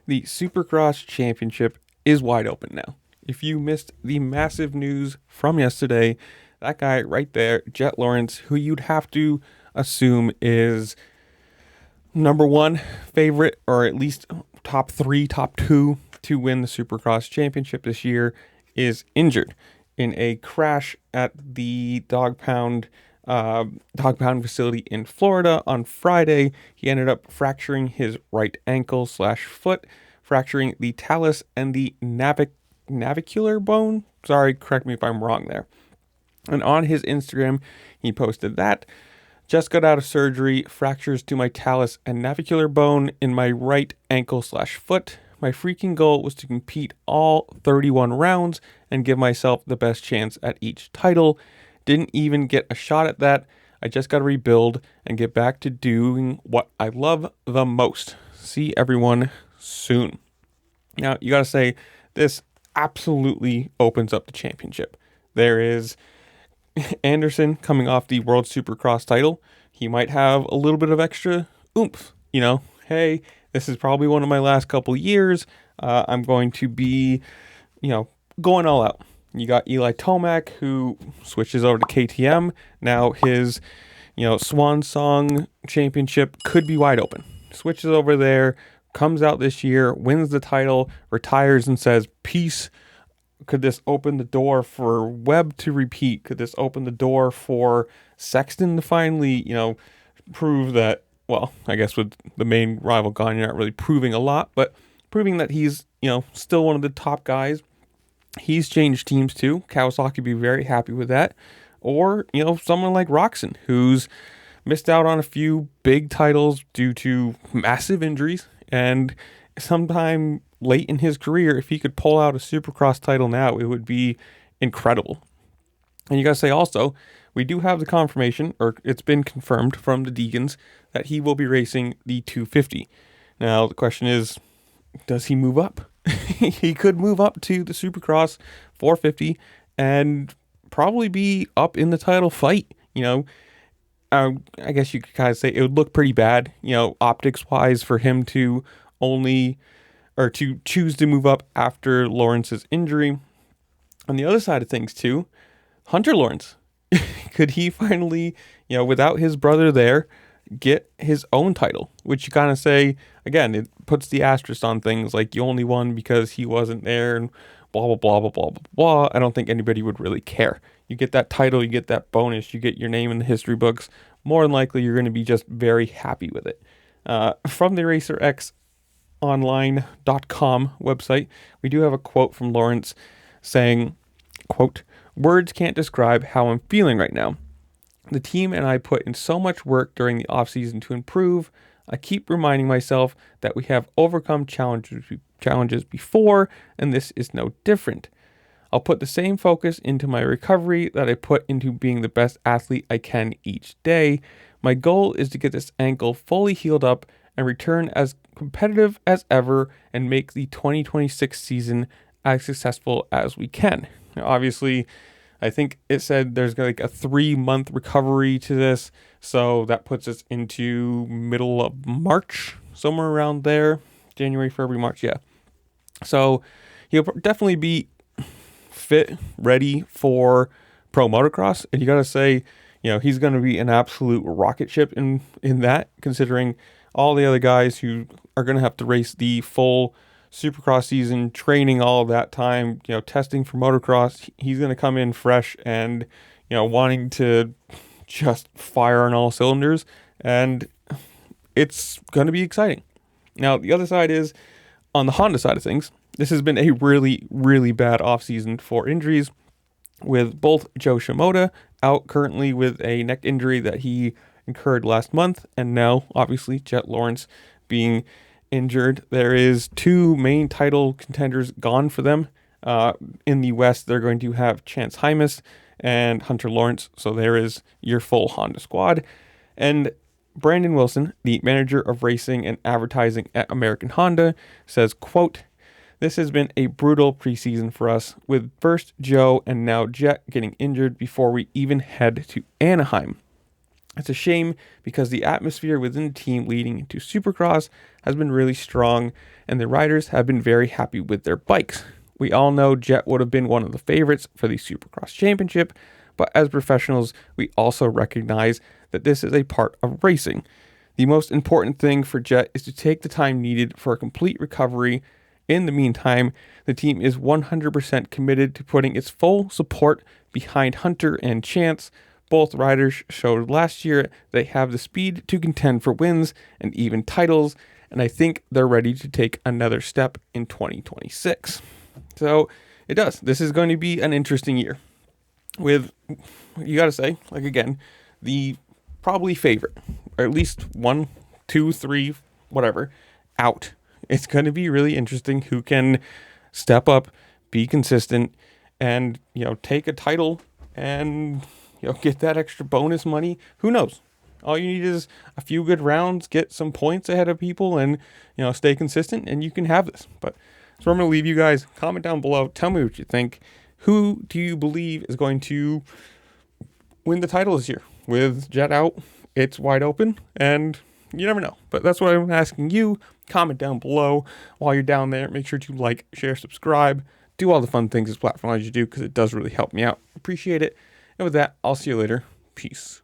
The Supercross Championship is wide open now. If you missed the massive news from yesterday, that guy right there, Jett Lawrence, who you'd have to assume is number one favorite, or at least top three, top two to win the Supercross Championship this year, is injured in a crash at the Dog Pound facility in Florida on Friday. He ended up fracturing his right ankle slash foot, fracturing the talus and the navicular bone. Sorry, correct me if I'm wrong there. And on his Instagram, he posted that. Just got out of surgery, fractures to my talus and navicular bone in my right ankle slash foot. My freaking goal was to compete all 31 rounds and give myself the best chance at each title. Didn't even get a shot at that. I just got to rebuild and get back to doing what I love the most. See everyone soon. Now, you got to say, this absolutely opens up the championship. There is Anderson coming off the World Supercross title. He might have a little bit of extra oomph. Hey, this is probably one of my last couple years. I'm going to be, going all out. You got Eli Tomac, who switches over to KTM. Now his, Swan Song Championship could be wide open. Switches over there, comes out this year, wins the title, retires and says, peace. Could this open the door for Webb to repeat? Could this open the door for Sexton to finally, prove that, well, I guess with the main rival gone, you're not really proving a lot, but proving that he's, still one of the top guys. He's changed teams too. Kawasaki would be very happy with that. Or, someone like Roxon, who's missed out on a few big titles due to massive injuries. And sometime late in his career, if he could pull out a Supercross title now, it would be incredible. And you got to say also, we do have the confirmation, or it's been confirmed from the Deegans, that he will be racing the 250. Now, the question is, does he move up? He could move up to the Supercross 450 and probably be up in the title fight. I guess you could kind of say it would look pretty bad, optics wise, for him to choose to move up after Lawrence's injury. On the other side of things too, Hunter Lawrence, could he finally, without his brother there, get his own title? Which you kind of say, again, it puts the asterisk on things like you only won because he wasn't there and blah, blah, blah, blah, blah, blah, blah. I don't think anybody would really care. You get that title, you get that bonus, you get your name in the history books. More than likely, you're going to be just very happy with it. From the RacerXOnline.com website, we do have a quote from Lawrence saying, quote, "Words can't describe how I'm feeling right now. The team and I put in so much work during the offseason to improve. I keep reminding myself that we have overcome challenges before, and this is no different. I'll put the same focus into my recovery that I put into being the best athlete I can each day. My goal is to get this ankle fully healed up and return as competitive as ever and make the 2026 season as successful as we can." Now, obviously, I think it said there's like a 3-month recovery to this. So that puts us into middle of March, somewhere around there. January, February, March. Yeah. So he'll definitely be fit, ready for pro motocross. And you got to say, he's going to be an absolute rocket ship in that, considering all the other guys who are going to have to race the full Supercross season, training all of that time, testing for motocross. He's going to come in fresh and, wanting to just fire on all cylinders, and it's going to be exciting. Now, the other side is, on the Honda side of things, this has been a really, really bad offseason for injuries, with both Joe Shimoda out currently with a neck injury that he incurred last month, and now, obviously, Jett Lawrence being injured. There is 2 main title contenders gone for them. In the West, they're going to have Chance Hymas and Hunter Lawrence. So there is your full Honda squad. And Brandon Wilson, the manager of racing and advertising at American Honda, says, quote, "This has been a brutal preseason for us, with first Joe and now Jett getting injured before we even head to Anaheim. It's a shame because the atmosphere within the team leading into Supercross has been really strong and the riders have been very happy with their bikes. We all know Jett would have been one of the favorites for the Supercross Championship, but as professionals, we also recognize that this is a part of racing. The most important thing for Jett is to take the time needed for a complete recovery. In the meantime, the team is 100% committed to putting its full support behind Hunter and Chance. Both riders showed last year they have the speed to contend for wins and even titles, and I think they're ready to take another step in 2026. So it does. This is going to be an interesting year with, you got to say, like again, the probably favorite, or at least 1, 2, 3, whatever, out. It's going to be really interesting who can step up, be consistent, and, take a title and, get that extra bonus money. Who knows? All you need is a few good rounds, get some points ahead of people, and, stay consistent, and you can have this. But so I'm going to leave you guys. Comment down below. Tell me what you think. Who do you believe is going to win the title this year? With Jett out, it's wide open, and you never know. But that's what I'm asking you. Comment down below. While you're down there, make sure to like, share, subscribe. Do all the fun things this platform allows you to do because it does really help me out. Appreciate it. And with that, I'll see you later. Peace.